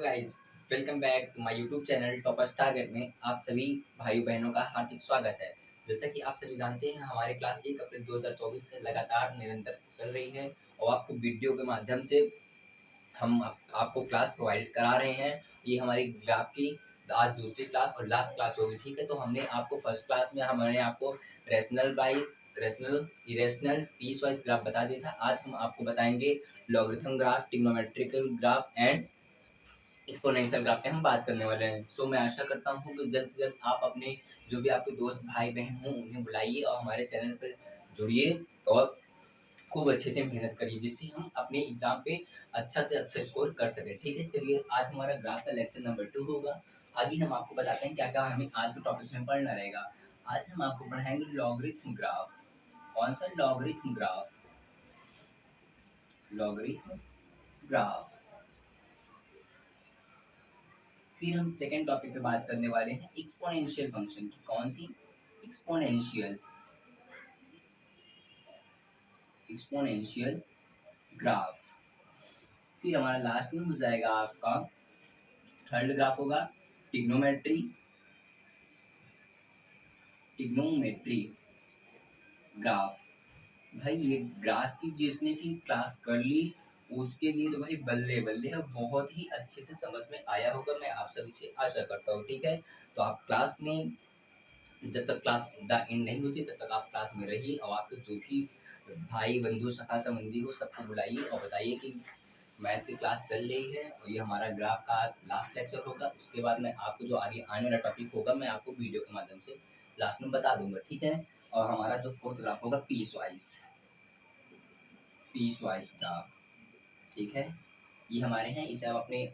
Guys, welcome back to my YouTube channel toppers target में आप सभी भाई बहनों का हार्दिक स्वागत है। जैसा कि आप सभी जानते हैं, हमारी क्लास 1 अप्रैल 2024 से लगातार निरंतर चल रही है और आपको वीडियो के माध्यम से हम आपको क्लास प्रोवाइड करा रहे हैं। ये हमारी ग्राफ की आज दूसरी क्लास और लास्ट क्लास होगी, ठीक है। तो हमने आपको फर्स्ट क्लास में हमने आपको rational irrational piecewise graph बता दिया था। आज हम आपको बताएंगे logarithm graph, trigonometrical graph and exponential graph पे हम बात करने वाले हैं। सो मैं आशा करता हूँ कि जल्द से जल्द आप अपने जो भी आपके दोस्त भाई बहन हों उन्हें बुलाइए और हमारे चैनल पर जुड़िए और खूब अच्छे से मेहनत करिए, जिससे हम अपने एग्जाम पे अच्छा से अच्छा स्कोर कर सकें, ठीक है। चलिए, आज हमारा ग्राफ का लेक्चर नंबर 2 होगा। आगे हम आपको बताते हैं क्या क्या हमें आज के टॉपिक में पढ़ना रहेगा। आज हम आपको पढ़ाएंगे लॉगरिथम ग्राफ। कौन सा? Logarithm graph. Logarithm graph. फिर हम सेकेंड टॉपिक पे बात करने वाले हैं एक्सपोनेंशियल फंक्शन की। कौन सी? Exponential exponential graph. फिर हमारा लास्ट में हो जाएगा आपका थर्ड ग्राफ होगा ट्रिग्नोमेट्री ट्रिग्नोमेट्री ग्राफ। भाई ये ग्राफ की जिसने भी क्लास कर ली उसके लिए तो भाई बल्ले बल्ले है, बहुत ही अच्छे से समझ में आया होगा, मैं आप सभी से आशा करता हूँ, ठीक है। तो आप क्लास में जब तक क्लास द एंड नहीं होती तब तक आप क्लास में रहिए और आपके जो भी भाई बंधु सखा संबंधी हो सबको बुलाइए और बताइए कि मैथ की क्लास चल रही है और ये हमारा ग्राफ का आज लास्ट लेक्चर होगा। उसके बाद मैं आपको जो आगे आने वाला टॉपिक होगा मैं आपको वीडियो के माध्यम से लास्ट में बता दूंगा, ठीक है। और हमारा जो फोर्थ ग्राफ होगा पीस वाइज ग्राफ, ठीक है। ये हमारे हैं, इसे आप अपने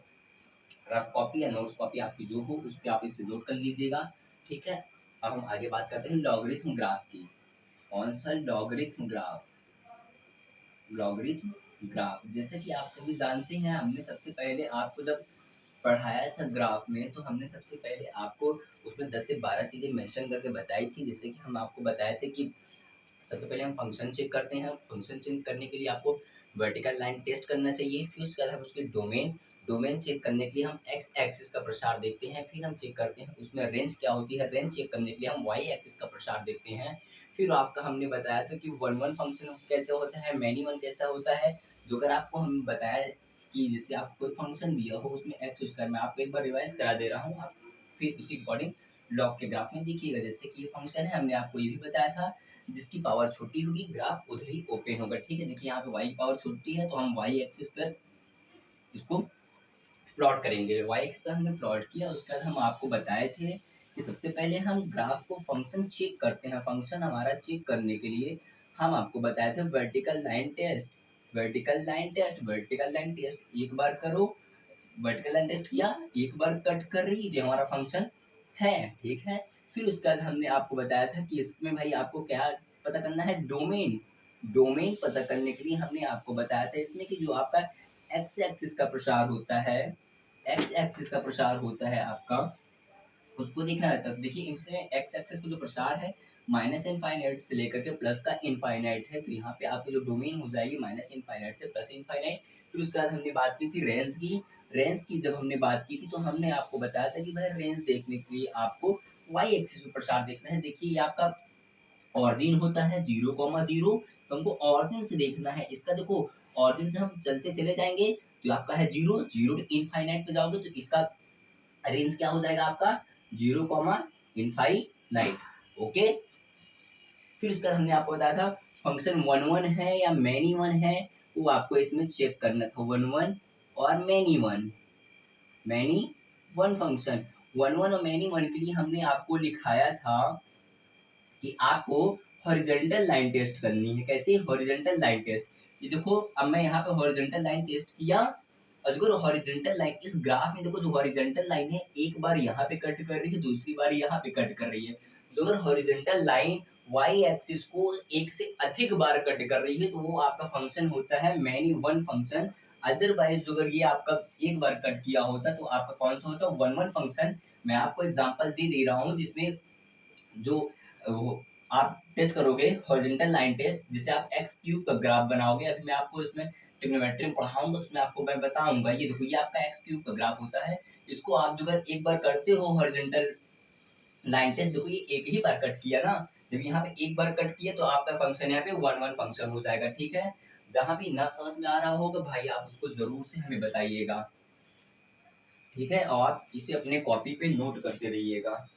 रफ कॉपी या नोट्स कॉपी आपकी जो हो उस पर आप इसे नोट कर लीजिएगा, ठीक है। अब हम आगे बात करते हैं लॉगरिथम ग्राफ की। कौन सा? Logarithm graph. लॉगरिथम ग्राफ जैसे कि आप सभी जानते हैं, हमने सबसे पहले आपको जब पढ़ाया था ग्राफ में तो हमने सबसे पहले आपको उसमें 10 से 12 चीजें मेंशन करके बताई थी। जैसे कि हम आपको बताए थे कि सबसे पहले हम फंक्शन चेक करते हैं। फंक्शन चेक करने के लिए आपको वर्टिकल लाइन टेस्ट करना चाहिए। फिर उसके बाद हम उसके डोमेन चेक करने के लिए हम एक्स एक्सिस का प्रसार देखते हैं। फिर हम चेक करते हैं उसमें रेंज क्या होती है। रेंज चेक करने के लिए हम वाई एक्सिस का प्रसार देखते हैं। फिर आपका हमने बताया था कि वन वन फंक्शन कैसे होता है, मैनी वन कैसा होता है। जो अगर आपको हम बताया कि जैसे आपको कोई फंक्शन दिया हो उसमें एक्स स्क्वायर, मैं आपको एक बार रिवाइज करा दे रहा हूँ, आप फिर उसी अकॉर्डिंग लॉग के ग्राफ में देखिएगा। जैसे कि ये फंक्शन है, हमने आपको ये भी बताया था जिसकी पावर छोटी होगी ग्राफ उधर ही ओपन होगा, ठीक है। देखिए यहाँ पे y पावर छोटी है तो हम y एक्सिस पर इसको प्लॉट करेंगे। y एक्सिस पर हमने प्लॉट किया, उसके बाद हम आपको बताए थे कि सबसे पहले हम ग्राफ को फंक्शन चेक करते हैं। फंक्शन हमारा चेक करने के लिए हम आपको बताए थे vertical line test. Vertical line test एक बार करो, वर्टिकल लाइन टेस्ट किया, एक बार कट कर रही है हमारा फंक्शन है, ठीक है। फिर उसके बाद हमने आपको बताया था कि इसमें भाई आपको क्या पता करना है, डोमेन पता करने के लिए हमने आपको बताया था इसमें कि जो आपका एक्स एक्सिस का प्रसार होता है, एक्स एक्सिस का प्रसार होता है आपका, उसको देखना रहता है। देखिए इसमें एक्स एक्सिस का जो प्रसार है माइनस इनफाइनाइट से लेकर के प्लस का इनफाइनाइट है, तो यहाँ पे आपकी जो डोमेन हो जाएगी माइनस इनफाइनाइट से प्लस इनफाइनाइट। फिर उसके बाद हमने बात की थी रेंज की जब हमने बात की थी तो हमने आपको बताया था कि भाई रेंज देखने के लिए आपको वाई एक्सिस में प्रसार देखना है। देखिए ये आपका ऑरिजिन होता है 0,0, तो हमको ऑरिजिन से देखना है इसका। देखो ऑरिजिन से हम चलते चले जाएंगे तो आपका है 0 टू इनफाइनाइट पे जाओगे तो इसका रेंज क्या हो जाएगा आपका 0,इनफाइनाइट, ओके। फिर उसका हमने आपको बताया था फंक्शन वन वन है या मैनी वन है, वो आपको इसमें चेक करना था। वन वन और many one function, one one और मैनी वन के लिए हमने आपको लिखाया था कि आपको हॉरिजॉन्टल लाइन टेस्ट करनी है। कैसे? Horizontal line test. ये देखो अब मैं यहाँ पे हॉरिजॉन्टल लाइन टेस्ट किया और जो हॉरिजॉन्टल लाइन इस ग्राफ में देखो, जो हॉरिजॉन्टल लाइन है एक बार यहाँ पे कट कर रही है, दूसरी बार यहाँ पे कट कर रही है। जो अगर हॉरिजॉन्टल लाइन वाई एक्सिस को एक से अधिक बार कट कर रही है तो वो आपका फंक्शन होता है मैनी वन फंक्शन। अदरवाइज जो अगर ये आपका एक बार कट किया होता तो आपका कौन सा होता? One one function. मैं आपको एग्जांपल दे रहा हूँ जिसमें जो वो आप टेस्ट करोगे हॉरिजॉन्टल लाइन टेस्ट, जिसे आप एक्स क्यूब का ग्राफ बनाओगे। अभी मैं आपको इसमें ट्रिग्नोमेट्री में पढ़ाऊंगा तो उसमें आपको मैं बताऊंगा। ये देखो, ये आपका एक्स क्यूब का ग्राफ होता है। इसको आप जो अगर एक बार करते हो हॉरिजॉन्टल लाइन टेस्ट, देखो ये एक ही बार कट किया ना, जब यहाँ पे एक बार कट किया तो आपका फंक्शन यहाँ पे 1 1 फंक्शन हो जाएगा। ठीक है, जहां भी ना समझ में आ रहा होगा भाई आप उसको जरूर से हमें बताइएगा। ठीक है, और इसे अपने कॉपी पे नोट करते रहिएगा।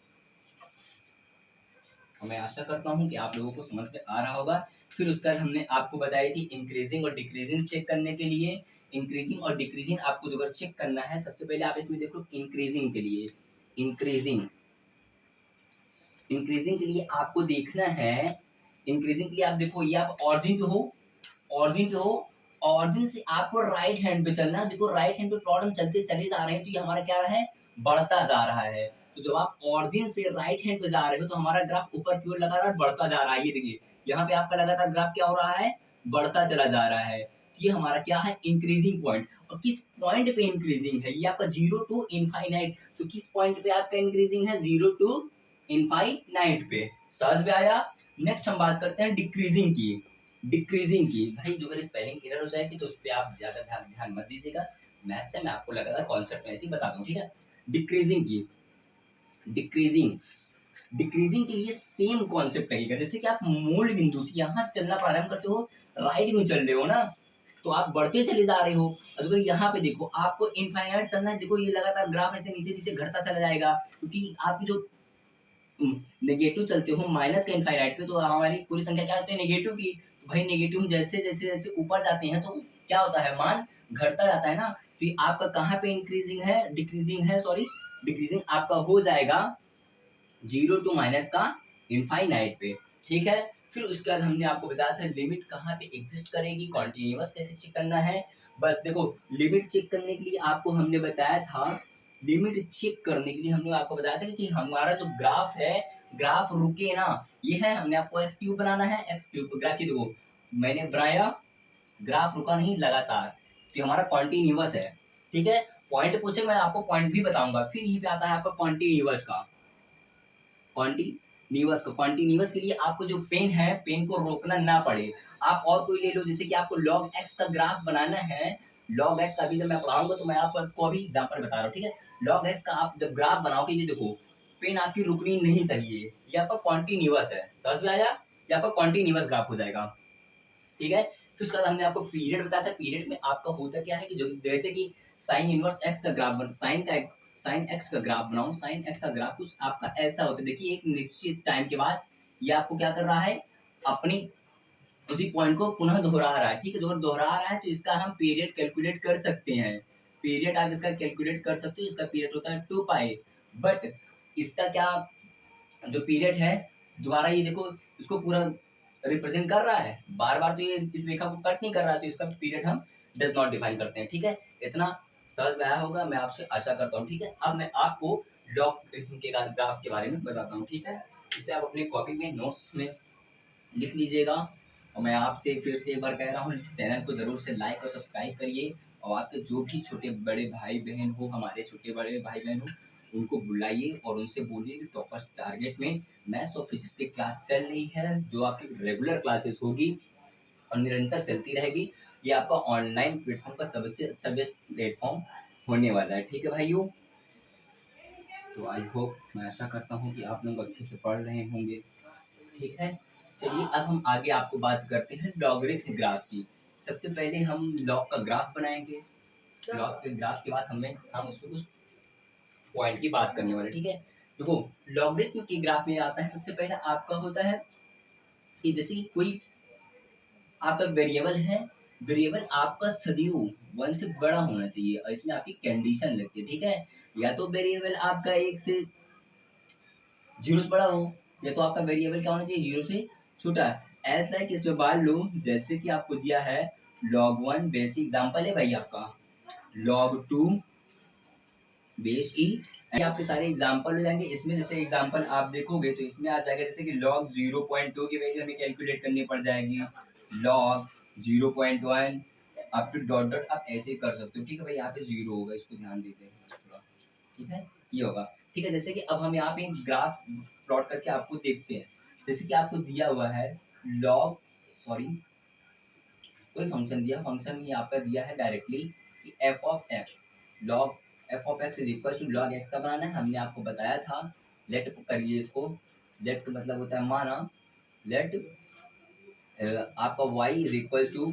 मैं आशा करता हूँ कि आप लोगों को समझ में आ रहा होगा। फिर उसके बाद हमने आपको बताई थी इंक्रीजिंग और डिक्रीजिंग चेक करने के लिए। इंक्रीजिंग और डिक्रीजिंग आपको जो अगर चेक करना है, सबसे पहले आप इसमें देखो इंक्रीजिंग के लिए, इंक्रीजिंग इंक्रीजिंग के लिए आपको देखना है। इंक्रीजिंग के लिए आप देखो, ये आप ऑरिजिन पे हो, ऑरिजिन पे हो, ऑरिजिन से आपको राइट हैंड पे चलना है। देखो राइट हैंड पे प्लॉट हम चलते चले जा रहे हैं तो ये हमारा क्या है, बढ़ता जा रहा है। तो जब आप ऑरिजिन से राइट हैंड पे जा रहे हो तो हमारा ग्राफ ऊपर की ओर लगातार बढ़ता जा रहा है। ये देखिए यहाँ पे आपका लगातार ग्राफ क्या हो रहा है, बढ़ता चला जा रहा है। ये हमारा क्या है, इंक्रीजिंग पॉइंट। और किस पॉइंट पे इंक्रीजिंग है, ये आपका 0 टू इनफाइनाइट। तो किस पॉइंट पे आपका इंक्रीजिंग है, 0 टू इनफाइनाइट पे। समझ में आया। नेक्स्ट हम बात करते हैं डिक्रीजिंग की। डिक्रीजिंग की भाई जो अगर स्पेलिंग एरर हो जाएगी तो उस पर आप ज्यादा ध्यान ध्यान मत दीजिएगा। मैथ्स से मैं आपको लगा था कॉन्सेप्ट में ऐसे ही बताता हूँ। ठीक है, डिक्रीजिंग की, डिक्रीजिंग डिक्रीजिंग के लिए सेम कॉन्सेप्ट लगेगा। जैसे कि आप मूल बिंदु से यहाँ से चलना प्रारंभ करते हो, राइट में चल रहे हो ना, तो आप बढ़ते चले जा रहे हो। अगर यहाँ पे देखो आपको इनफाइनाइट चलना है, देखो ये लगातार ग्राफ ऐसे नीचे नीचे घटता चला जाएगा, क्योंकि आपकी जो नेगेटिव चलते हो माइनस का इनफाइनाइट पे, तो हमारी पूरी संख्या क्या होती है, नेगेटिव की। तो भाई नेगेटिव जैसे जैसे जैसे ऊपर जाते हैं तो क्या होता है, मान घटता जाता है ना। तो ये आपका कहाँ पे इंक्रीजिंग है, डिक्रीजिंग है, सॉरी डिक्रीजिंग आपका हो जाएगा 0 टू माइनस का इनफाइनाइट पे। ठीक है, फिर उसके बाद हमने आपको बताया था लिमिट कहाँ पे एग्जिस्ट करेगी, कॉन्टिन्यूअस कैसे चेक करना है। बस देखो, लिमिट चेक करने के लिए आपको हमने बताया था, लिमिट चेक करने के लिए हमने आपको बताया था कि हमारा जो ग्राफ है, ग्राफ रुके ना, ये है हमने आपको एक्स क्यूब बनाना है, एक्स क्यूब को ग्राफ की देखो मैंने बनाया, ग्राफ रुका नहीं लगातार, तो हमारा कॉन्टिन्यूअस है। ठीक है, पॉइंट पूछे मैं आपको पॉइंट भी बताऊंगा। फिर यहीं पे आता है आपका कॉन्टिन्यूअस का, कॉन्टिन्यूअस को, कॉन्टिन्यूअस के लिए आपको जो पेन है, पेन को रोकना ना पड़े। आप और कोई ले लो, जैसे कि आपको log x का ग्राफ बनाना है, log x का अभी जब मैं पढ़ाऊंगा तो मैं आपको अभी एग्जांपल बता रहा हूँ। ठीक है, log x का आप जब ग्राफ बनाओगे, ये देखो पेन आपकी रुकनी नहीं चाहिए, ये आपका कॉन्टिन्यूअस है। समझ में आया, ये आपका कॉन्टिन्यूअस ग्राफ हो जाएगा। ठीक है, फिर उसके बाद हमने आपको पीरियड बताया था। पीरियड में आपका होता क्या है कि जो जैसे कि साइन इनवर्स एक्स का ग्राफ बन, साइन एक्स का ग्राफ बनाओ, साइन एक्स का ग्राफ कुछ आपका ऐसा होता है। देखिए एक निश्चित टाइम के बाद ये आपको क्या कर रहा है, अपनी उसी पॉइंट को पुनः दोहरा रहा है। ठीक है, अगर दोहरा रहा है तो इसका हम पीरियड कैलकुलेट कर सकते हैं। पीरियड आप इसका कैलकुलेट कर सकते हो, इसका पीरियड होता है 2 पाई। बट इसका क्या जो पीरियड है, दोबारा ये देखो इसको पूरा रिप्रेजेंट कर रहा है, बार बार तो ये इस रेखा को कट नहीं कर रहा है, तो इसका पीरियड हम डज नॉट डिफाइन करते हैं। ठीक है, इतना समझ में आया होगा, मैं आपसे आशा करता हूँ। ठीक है, अब मैं आपको लॉगरिथम के ग्राफ के बारे में बताता हूँ। ठीक है, इसे आप अपनी कॉपी में नोट्स में लिख लीजिएगा। और मैं आपसे फिर से एक बार कह रहा हूँ, चैनल को जरूर से लाइक और सब्सक्राइब करिए। और आपके जो भी छोटे बड़े भाई बहन हो, हमारे छोटे बड़े भाई बहन हो, उनको बुलाइए और उनसे बोलिए कि टॉपर्स टारगेट में मैथ्स और फिजिक्स की क्लास चल रही है, जो आपकी रेगुलर क्लासेस होगी और निरंतर चलती रहेगी। ये आपका ऑनलाइन प्लेटफॉर्म का सबसे अच्छा बेस्ट प्लेटफॉर्म होने वाला है। ठीक है भाइयों, तो आई होप, मैं आशा करता हूँ कि आप लोग अच्छे से पढ़ रहे होंगे। ठीक है, चलिए अब हम आगे आपको बात करते हैं लॉगरिथम ग्राफ की। सबसे पहले हम लॉग का ग्राफ बनाएंगे। लॉग के ग्राफ के बाद हम उस पर कुछ पॉइंट की बात करने वाले। ठीक है, देखो लॉगरिथम के ग्राफ में आता है, सबसे पहले आपका होता है कि जैसे कि कोई आपका वेरिएबल है, वेरिएबल आपका सदैव 1 से बड़ा होना चाहिए और इसमें आपकी कंडीशन लगती है। ठीक है, या तो वेरिएबल आपका 1 से 0 से बड़ा हो, या तो आपका वेरिएबल क्या होना चाहिए, 0 से छोटा। एज लाइक इसमें मान लो जैसे कि आपको दिया है log 1 बेसिक एग्जांपल है भाई आपका, log 2 बेस ई, आपके सारे एग्जांपल हो जाएंगे। इसमें जैसे एग्जांपल आप देखोगे तो इसमें आ जाएगा जैसे कि log 0.2 की वैल्यू हमें कैलकुलेट करनी पड़ जाएगी, log 0.1 up to dot dot आप ऐसे ही कर सकते हो। ठीक है भाई, यहाँ पे 0 होगा, इसको ध्यान देते हैं थोड़ा। ठीक है, ये होगा। ठीक है, जैसे कि अब हम यहाँ पे ग्राफ प्लॉट करके आपको देखते हैं। जैसे कि आपको दिया हुआ है लॉग, सॉरी कोई फंक्शन दिया, फंक्शन में आपका दिया है डायरेक्टली कि F of X log F of X is equal to log X का बनाना है, हमने आपको बताया था। लेट करिए इसको, लेट का मतलब होता है माना, लेट आपका y इज इक्वल टू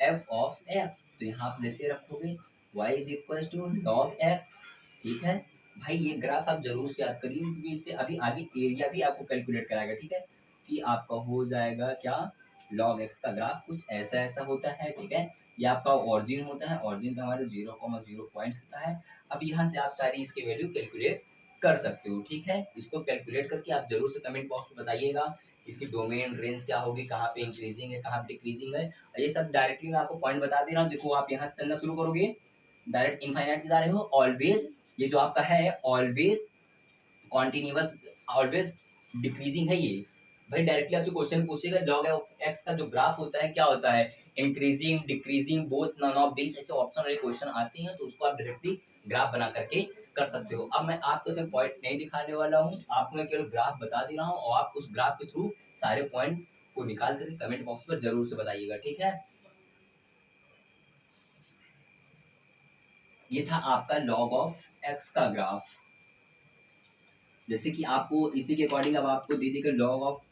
एफ ऑफ एक्स, तो यहाँ आप जैसे रखोगे y is equal to log X. ठीक है भाई, ये ग्राफ आप जरूर से याद करिए क्योंकि इससे अभी आगे एरिया भी आपको कैलकुलेट कराएगा। ठीक है, कि आपका हो जाएगा क्या, लॉग एक्स का ग्राफ कुछ ऐसा ऐसा होता है। ठीक है, ये आपका ऑरिजिन होता है, ऑरिजिन पे हमारे 0,0 पॉइंट होता है। अब यहाँ से आप सारी इसकी वैल्यू कैलकुलेट कर सकते हो। ठीक है, इसको कैलकुलेट करके आप जरूर से कमेंट बॉक्स में बताइएगा इसकी डोमेन रेंज क्या होगी, कहाँ पे इंक्रीजिंग है, कहाँ पे डिक्रीजिंग है। ये सब डायरेक्टली मैं आपको पॉइंट बता दे रहा हूँ। देखो आप यहाँ से चलना शुरू करोगे, डायरेक्ट इनफाइनाइट पे जा रहे हो, ऑलवेज ये जो आपका है ऑलवेज कॉन्टिन्यूअस, ऑलवेज डिक्रीजिंग है ये। भाई डायरेक्टली आपसे क्वेश्चन पूछेगा लॉग एक्स का जो ग्राफ होता है क्या होता है, increasing decreasing both none of this, ऐसे ऑप्शन वाले क्वेश्चन आते हैं तो उसको आप डायरेक्टली ग्राफ बना करके कर सकते हो। अब मैं आपको सिर्फ पॉइंट नहीं दिखाने वाला हूँ, आपको मैं केवल ग्राफ बता दे रहा हूँ और आप उस ग्राफ के थ्रू सारे पॉइंट को निकाल करके कमेंट बॉक्स पर जरूर से बताइएगा। ठीक है, ये था आपका लॉग ऑफ एक्स का ग्राफ। जैसे कि आपको इसी के अकॉर्डिंग अब आपको दे देगा लॉग ऑफ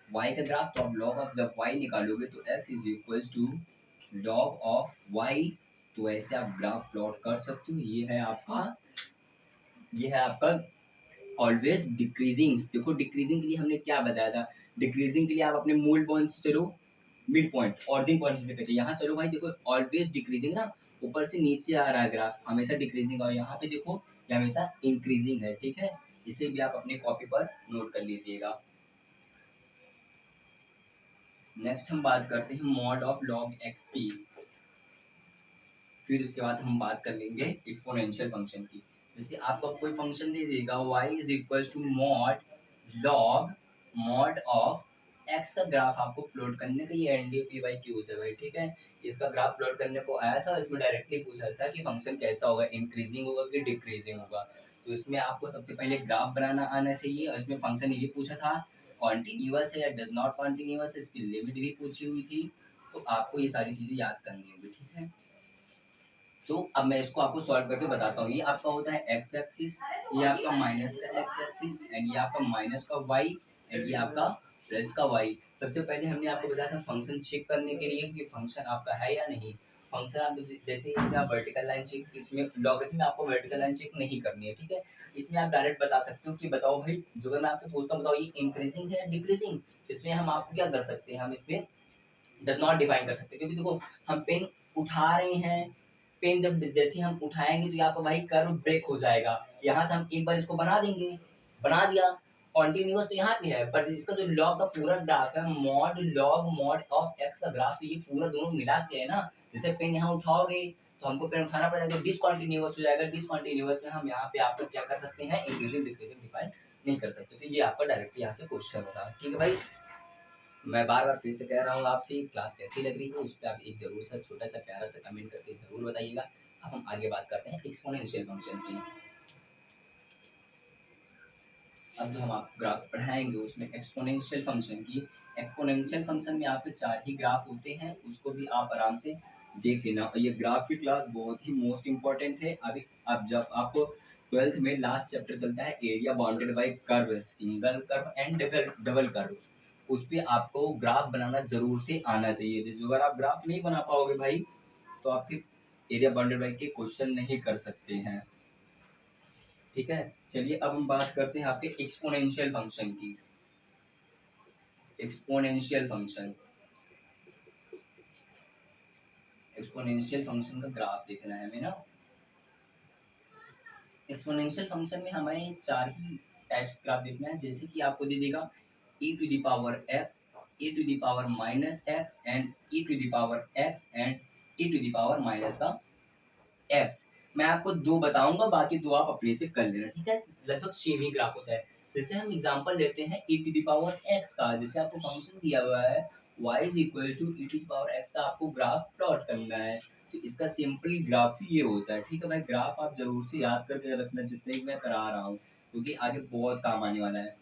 y का ग्राफ, तो आप लॉग ऑफ जब y निकालोगे तो x is equal to log of y, तो ऐसे आप ग्राफ प्लॉट कर सकते हो। ये है आपका ऑलवेज डिक्रीजिंग। देखो डिक्रीजिंग के लिए हमने क्या बताया था, डिक्रीजिंग के लिए आप अपने मूल पॉइंट से चलो, मिड पॉइंट ऑरिजिन पॉइंट से करिए, यहाँ चलो भाई देखो ऑलवेज डिक्रीजिंग ना, ऊपर से नीचे आ रहा है ग्राफ हमेशा डिक्रीजिंग, और यहाँ पे देखो ये हमेशा इंक्रीजिंग है। ठीक है, इसे भी आप अपने कॉपी पर नोट कर लीजिएगा। नेक्स्ट हम बात करते हैं मॉड ऑफ लॉग एक्स की, फिर उसके बाद हम बात कर लेंगे एक्सपोनेंशियल फंक्शन की। जैसे आपको कोई फंक्शन दे देगा y is equal to mod log mod of x का ग्राफ आपको प्लॉट करने का, ये NDPY है भाई। ठीक है, इसका ग्राफ प्लॉट करने को आया था, इसमें डायरेक्टली पूछा था कि फंक्शन कैसा होगा, इंक्रीजिंग होगा कि डिक्रीजिंग होगा। तो इसमें आपको सबसे पहले ग्राफ बनाना आना चाहिए, और इसमें फंक्शन ये पूछा था कॉन्टिन्यूअस है या डज नॉट कॉन्टिन्यूअस है, इसकी लिमिट भी पूछी हुई थी। तो आपको ये सारी चीजें याद करनी होगी। ठीक है, तो अब मैं इसको आपको सॉल्व करके बताता हूँ। ये आपका होता है एक्स एक्सिस, ये आपका माइनस का एक्स एक्सिस, एंड ये आपका माइनस का वाई, एंड ये आपका प्लस का वाई। सबसे पहले हमने आपको बताया था फंक्शन चेक करने के लिए कि फंक्शन आपका है या नहीं। फंक्शन आप जैसे इसमें आप वर्टिकल लाइन चेक, इसमें लॉगरिथम में आपको वर्टिकल लाइन चेक नहीं करनी है। ठीक है, इसमें आप डायरेक्ट बता सकते हो कि बताओ भाई, जो अगर मैं आपसे पूछता हूँ बताओ ये इंक्रीजिंग है डिक्रीजिंग, इसमें हम आपको क्या कर सकते हैं, हम इसमें डज नॉट डिफाइन कर सकते, क्योंकि देखो हम पेन उठा रहे हैं, पेन जब जैसे हम उठाएंगे तो यहाँ पर भाई कर्व ब्रेक हो जाएगा, यहाँ से हम एक बार इसको बना देंगे, बना दिया कॉन्टिन्यूअस तो यहाँ पे है, बट इसका जो लॉग का पूरा ग्राफ है mod log mod of x का ग्राफ, तो ये पूरा दोनों मिला के है ना। जैसे पेन यहाँ उठाओगे तो हमको पेन उठाना पड़ेगा, तो डिसकॉन्टिन्यूअस हो जाएगा, डिसकॉन्टिन्यूअस में हम यहाँ पे आपको क्या कर सकते हैं, इंक्रीजिंग डिक्रीजिंग डिफाइन नहीं कर सकते। तो ये आपका डायरेक्टली यहाँ से क्वेश्चन होता है। ठीक है भाई, मैं बार बार फिर से कह रहा हूँ आपसे, क्लास कैसी लग रही है उस पर आप एक जरूर सा छोटा सा प्यारा सा कमेंट करके जरूर बताइएगा। अब हम आगे बात करते हैं एक्सपोनेंशियल फंक्शन की। अब जो हम आपको ग्राफ पढ़ाएंगे उसमें एक्सपोनेंशियल फंक्शन की, एक्सपोनेंशियल फंक्शन में आपके 4 ही ग्राफ होते हैं, उसको भी आप आराम से देख लेना। और ये ग्राफ की क्लास बहुत ही मोस्ट इंपॉर्टेंट है। अभी अब जब आपको 12th में लास्ट चैप्टर चलता है area bounded by curve, single curve and double double curve, उस पे आपको ग्राफ बनाना जरूर से आना चाहिए। जैसे अगर आप ग्राफ नहीं बना पाओगे भाई तो आप फिर एरिया बाउंडेड बाय के क्वेश्चन नहीं कर सकते हैं। ठीक है, चलिए अब हम बात करते हैं आपके एक्सपोनेंशियल फंक्शन की। एक्सपोनेंशियल फंक्शन, एक्सपोनेंशियल फंक्शन का ग्राफ देखना है हमें ना। एक्सपोनेंशियल फंक्शन में हमें 4 ही टाइप्स ग्राफ देखना है, जैसे कि आपको दे देगा e to the power x, e to the power minus x and e to the power x and e to the power minus का x। मैं आपको 2 बताऊंगा, बाकी 2 आप अपने से कर लेना। ठीक है, लगभग सेम ही ग्राफ होता है। जैसे हम एग्जांपल लेते हैं e to the power x का, जैसे आपको फंक्शन दिया हुआ है y is equal to e to the power x का, आपको ग्राफ प्लॉट करना है, तो इसका सिंपल ग्राफ ही ये होता है। ठीक है भाई, ग्राफ आप जरूर से याद करके रखना जितने भी मैं करा रहा हूँ, क्योंकि आगे बहुत काम आने वाला है।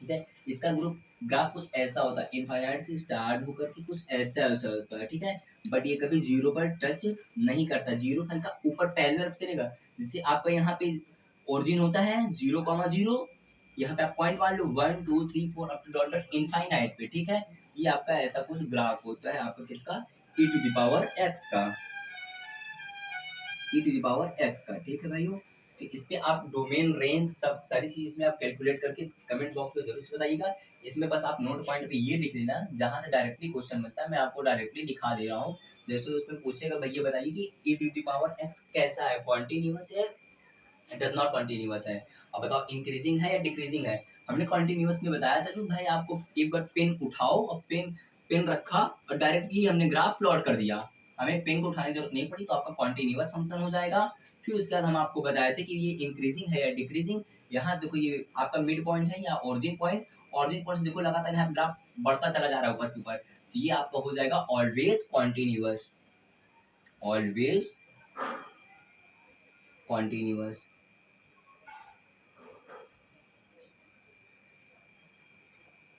ठीक है, इसका ग्रुप ग्राफ कुछ ऐसा होता है, इनफाइनाइट से स्टार्ट होकर के कुछ ऐसा ऐसा होता है, ठीक है। बट ये कभी जीरो पर टच नहीं करता, जीरो हल्का ऊपर पैरेलल चलेगा। जैसे आपका यहाँ पे ओरिजिन होता है 0,0, यहाँ पे आप पॉइंट मान लो 1 2 3 4 up to dot dot infinite पे, ठीक है। ये आपका ऐसा कुछ ग्राफ होता है आपका किसका, e to the power x का, e to the power x का, ठीक है भाइयों। तो इस पे आप डोमेन रेंज सब सारी चीज इसमें आप कैलकुलेट करके कमेंट बॉक्स में जरूर से बताइएगा। इसमें बस आप नोट पॉइंट पे ये लिख लेना जहां से डायरेक्टली क्वेश्चन बनता है, मैं आपको डायरेक्टली दिखा दे रहा हूँ। जैसे उसमें पूछेगा भैया बताइए कि e to the power x कैसा है, कॉन्टिन्यूअस है, इट इज नॉट कॉन्टिन्यूअस है। अब बताओ इंक्रीजिंग है या डिक्रीजिंग है। हमने कॉन्टिन्यूअस में बताया था कि भाई आपको एक बार पेन उठाओ और पेन पेन रखा और डायरेक्टली हमने ग्राफ प्लॉट कर दिया, हमें पेन को उठाने की जरूरत नहीं पड़ी, तो आपका कॉन्टिन्यूअस फंक्शन हो जाएगा। फिर उसके बाद हम आपको बताए थे कि ये इंक्रीजिंग है या डिक्रीजिंग। यहाँ देखो ये आपका मिड पॉइंट है या ओरिजिन पॉइंट, ओरिजिन पॉइंट देखो लगातार यहाँ ग्राफ बढ़ता चला जा रहा है ऊपर के ऊपर, तो ये आपका हो जाएगा always continuous, always continuous.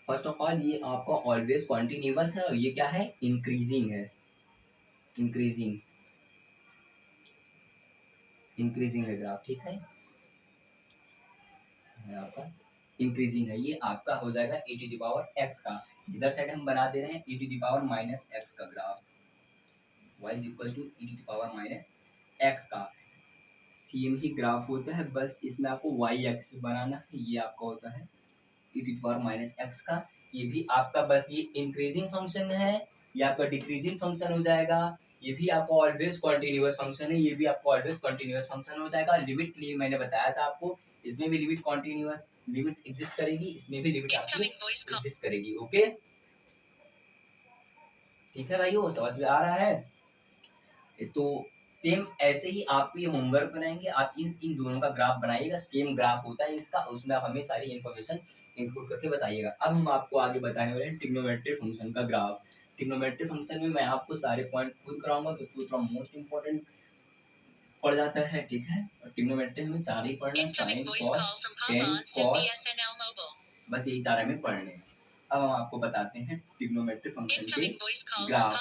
First of all ये आपका ऑलवेज कॉन्टिन्यूअस है और ये क्या है, इंक्रीजिंग है, इंक्रीजिंग, इंक्रीजिंग है ग्राफ, ठीक है। आपका इंक्रीजिंग है, ये आपका हो जाएगा e to the power x का। इधर साइड हम बना दे रहे हैं e to the power minus x का graph, y is equal to e to the power minus x का। सेम ही ग्राफ होता है, बस इसमें आपको y एक्सिस बनाना है, ये आपका होता है e to the power minus x का। ये भी आपका बस ये इंक्रीजिंग फंक्शन है, ये आपका डिक्रीजिंग फंक्शन हो जाएगा। ये भी आपका ऑलवेज कॉन्टिन्यूअस फंक्शन है, ये भी आपका ऑलवेज कॉन्टिन्यूअस फंक्शन हो जाएगा। लिमिट के लिए मैंने बताया था आपको, इसमें भी लिमिट कॉन्टिन्यूअस लिमिट एग्जिस्ट करेगी, इसमें भी लिमिट आपकी एग्जिस्ट करेगी। ओके ठीक है भाइयों, समझ में आ रहा है। तो सेम ऐसे ही आप ये होमवर्क बनाएंगे, आप इन इन दोनों का ग्राफ बनाइएगा, सेम ग्राफ होता है इसका, उसमें आप हमें सारी इन्फॉर्मेशन इंक्लूड करके बताइएगा। अब हम आपको आगे बताने वाले हैं ट्रिग्नोमेट्री फंक्शन का ग्राफ। ट्रिग्नोमेट्री फंक्शन में मैं आपको सारे पॉइंट खुद कराऊंगा, तो थोड़ा मोस्ट इंपॉर्टेंट पड़ जाता है, ठीक है। और ट्रिग्नोमेट्री में चार ही पढ़ना, साइन कॉस टेन कॉस, बस यही चार हमें पढ़ने हैं। अब हम आपको बताते हैं ट्रिग्नोमेट्री फंक्शन के ग्राफ।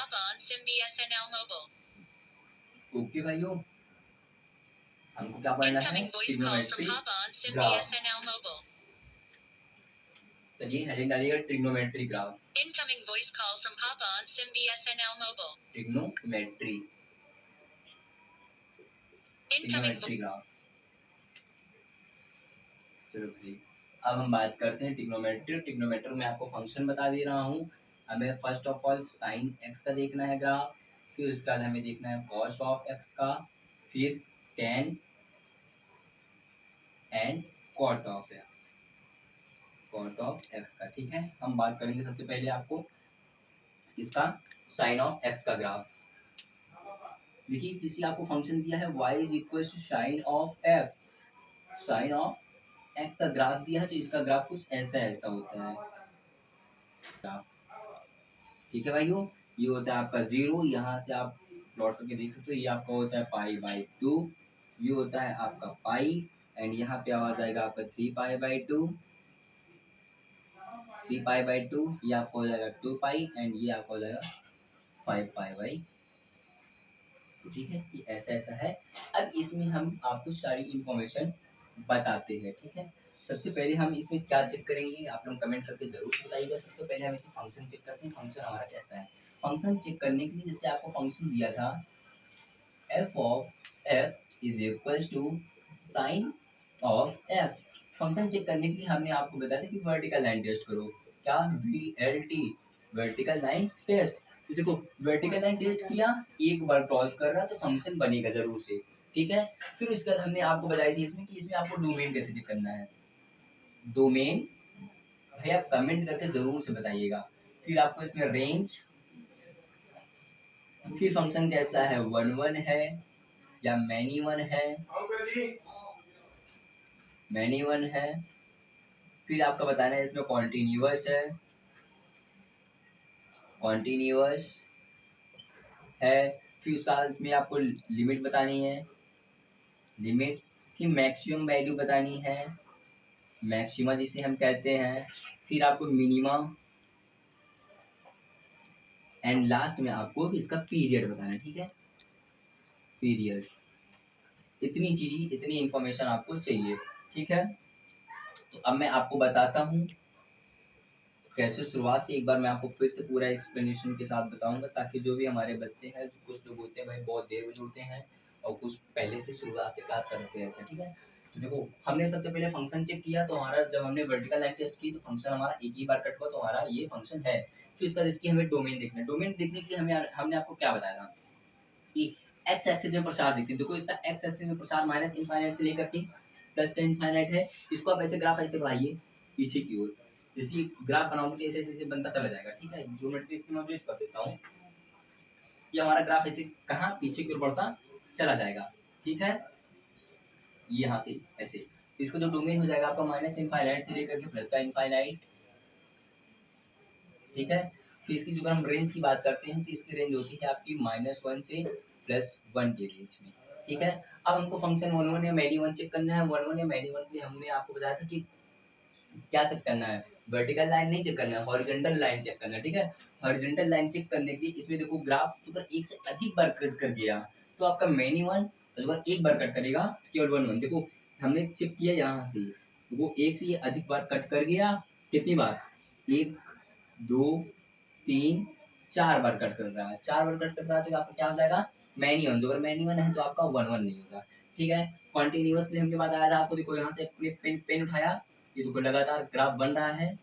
ओके भाइयों, हमको क्या पढ़ना है, ट्रिग्नोमेट्री ग्राफ। चलिए हेडिंग डालिएगा trigonometry graph, trigonometry, trigonometry graph. चलो भाई, अब हम बात करते हैं ट्रिग्नोमेट्री। ट्रिग्नोमेट्री में आपको फंक्शन बता दे रहा हूँ। हमें first of all sine x का देखना है ग्राफ, फिर उसके बाद हमें देखना है कॉस ऑफ एक्स का, फिर tan and cot of x, cot of x का, ठीक है। हम बात करेंगे सबसे पहले आपको इसका साइन ऑफ एक्स का ग्राफ। देखिए किसी आपको फंक्शन दिया है y is equal to sine of x, sine of x का ग्राफ दिया है, तो इसका ग्राफ कुछ ऐसा ऐसा होता है ग्राफ, ठीक है भाइयों। ये होता है आपका जीरो, यहाँ से आप प्लॉट करके देख सकते हो, ये आपका होता है पाई बाई टू, ये होता है आपका पाई, एंड यहाँ पे आ जाएगा आपका 3 pi by two, 3 pi by two, ये आपका हो जाएगा 2 पाई, एंड ये आपका हो जाएगा 5 पाई बाई, ठीक है। ये ऐसा ऐसा है। अब इसमें हम आपको सारी इंफॉर्मेशन बताते हैं, ठीक है। सबसे पहले हम इसमें क्या चेक करेंगे, आप लोग कमेंट करके जरूर बताइएगा। सबसे पहले हम इसे फंक्शन चेक करते हैं, फंक्शन हमारा कैसा है। फंक्शन चेक करने के लिए जैसे आपको फंक्शन दिया था f of x is equal to sine of x। Function check करने के लिए हमने आपको बताया था कि वर्टिकल लाइन टेस्ट करो, क्या VLT, वर्टिकल लाइन टेस्ट। तो देखो वर्टिकल लाइन टेस्ट किया, एक बार क्रॉस कर रहा तो फंक्शन बनेगा जरूर से, ठीक है। फिर उसके बाद हमने आपको बताई थी इसमें कि इसमें आपको डोमेन कैसे चेक करना है, डोमेन भाई आप कमेंट करके जरूर से बताइएगा। फिर आपको इसमें रेंज, फिर फंक्शन कैसा है, वन वन है या मैनी वन है, मैनी वन है। फिर आपका बताना है इसमें कॉन्टिन्यूअस है, कॉन्टिन्यूअस है। फिर उसका इसमें आपको लिमिट बतानी है, लिमिट की मैक्सिमम वैल्यू बतानी है, मैक्सिमा जिसे हम कहते हैं, फिर आपको मिनिमा, एंड लास्ट में आपको इसका पीरियड बताना है, ठीक है, पीरियड। इतनी चीज, इतनी इंफॉर्मेशन आपको चाहिए, ठीक है। तो अब मैं आपको बताता हूँ कैसे शुरुआत से, एक बार मैं आपको फिर से पूरा एक्सप्लेनेशन के साथ बताऊंगा, ताकि जो भी हमारे बच्चे हैं, कुछ लोग होते हैं भाई बहुत देर में जुड़ते हैं और कुछ पहले से शुरुआत से क्लास करते रहते हैं, ठीक है। तो देखो, हमने सबसे पहले फंक्शन चेक किया, तो हमारा जब हमने वर्टिकल लाइन टेस्ट की तो फंक्शन हमारा एक ही बार कट हुआ, तो हमारा ये फंक्शन है। फिर इसका इसकी हमें डोमेन देखना है। डोमेन देखने के लिए हमें हमने आपको क्या बताया था कि एक्स एक्सिस में प्रसार देखते हैं। देखो, इसका एक्स एक्सिस में प्रसार माइनस इनफाइनाइट से लेकर के प्लस टेन इनफाइनाइट है। इसको आप ऐसे ग्राफ ऐसे बढ़ाइए पीछे की ओर, जैसे ग्राफ बनाओगे तो ऐसे ऐसे बनता चला जाएगा, ठीक है। ज्योमेट्री इसकी मैं ट्रेस कर देता हूँ। ये हमारा ग्राफ ऐसे कहाँ पीछे की ओर बढ़ता चला जाएगा, ठीक है, यहाँ से ऐसे। तो इसका जो डोमेन हो जाएगा आपका माइनस इनफाइनाइट से लेकर के प्लस का इनफाइनाइट, ठीक है। तो इसकी जो हम रेंज की बात करते हैं तो इसकी रेंज होती है आपकी -1 से +1 के बीच में, ठीक है। अब हमको फंक्शन वन वन या मेडी वन चेक करना है। वन वन या मेडी वन के हमने आपको बताया था कि क्या चेक करना है, वर्टिकल लाइन नहीं चेक करना है, हॉरिजॉन्टल लाइन चेक करना है, ठीक है। हॉरिजॉन्टल लाइन चेक करने के लिए इसमें देखो, ग्राफ अगर एक से अधिक बार कट कर गया तो आपका मेनी वन अगर एक बार कट करेगा केवल वन वन। देखो, हमने चेक किया यहाँ से, वो एक से ये अधिक बार कट कर गया, कितनी बार, एक, दो, तीन, चार बार कट कर रहा है। चार बार कट कर रहा है तो आपका क्या हो जाएगा, मैनी वन। जो अगर मैनी वन है तो आपका वन वन नहीं होगा, ठीक है। कॉन्टिन्यूअसली हमने बताया था आपको, देखो यहाँ से अपने पेन उठाया, ये देखो लगातार ग्राफ बन रहा है,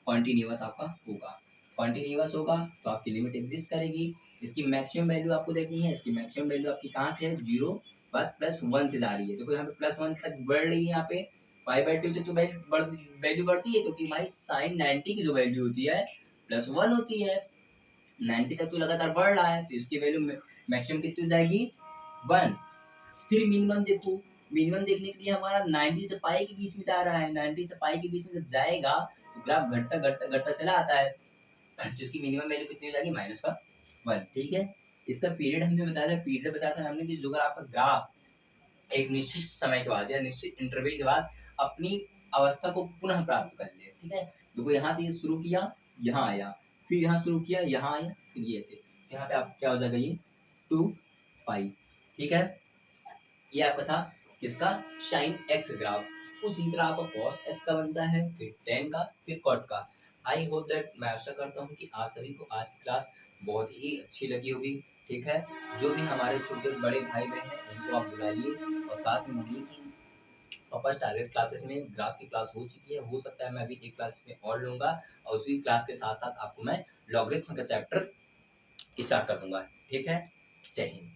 कॉन्टिन्यूअस आपका होगा। कॉन्टिन्यूअस होगा तो आपकी लिमिट एग्जिस्ट करेगी। इसकी मैक्सिमम वैल्यू आपको देखनी है। इसकी मैक्सिमम वैल्यू आपकी कहाँ से है, जीरो पर +1 से जा रही है। देखो यहाँ पे +1 तक बढ़ रही है, यहाँ पे पाई/2 तक तो वैल्यू बढ़ती है, क्योंकि भाई साइन 90 की जो वैल्यू होती है +1 होती है। 90 तक तो लगातार बढ़ रहा है, तो इसकी वैल्यू मैक्सिमम कितनी हो जाएगी, 1। फिर मिनिमम देखो, मिनिमम देखने के लिए हमारा 90 से पाई के बीच में जा रहा है। 90 से पाई के बीच में जब जाएगा तो ग्राफ घटता घटता घटता चला आता है, तो इसकी मिनिमम वैल्यू कितनी हो जाएगी, -1, ठीक है। इसका पीरियड हमने बताया था, पीरियड बताया था हमने कि जो अगर आपका ग्राफ एक निश्चित समय के बाद या निश्चित इंटरवल के बाद अपनी अवस्था को पुनः प्राप्त कर ले, ठीक है। देखो यहाँ से ये शुरू किया, यहाँ आया, फिर यहाँ शुरू किया, यहाँ आया, फिर ये ऐसे, यहाँ पे आप क्या हो जाएगा, ये 2 पाई, ठीक है। ये आपका था किसका, शाइन एक्स ग्राफ। उसी तरह आपका कॉस एक्स का बनता है, फिर टेन का, फिर कॉट का। आई होप दैट, मैं आशा करता हूँ कि आप सभी को आज की क्लास बहुत ही अच्छी लगी होगी, ठीक है। जो भी हमारे छोटे बड़े भाई बहन हैं उनको आप बुलाइए और साथ में बोलिए कि फर्स्ट टारगेट क्लासेस में ग्राफ की क्लास हो चुकी है, हो सकता है मैं अभी एक क्लास में और लूंगा, और उसी क्लास के साथ साथ आपको मैं लॉगरिथम का चैप्टर स्टार्ट कर दूंगा, ठीक है। जय हिंद।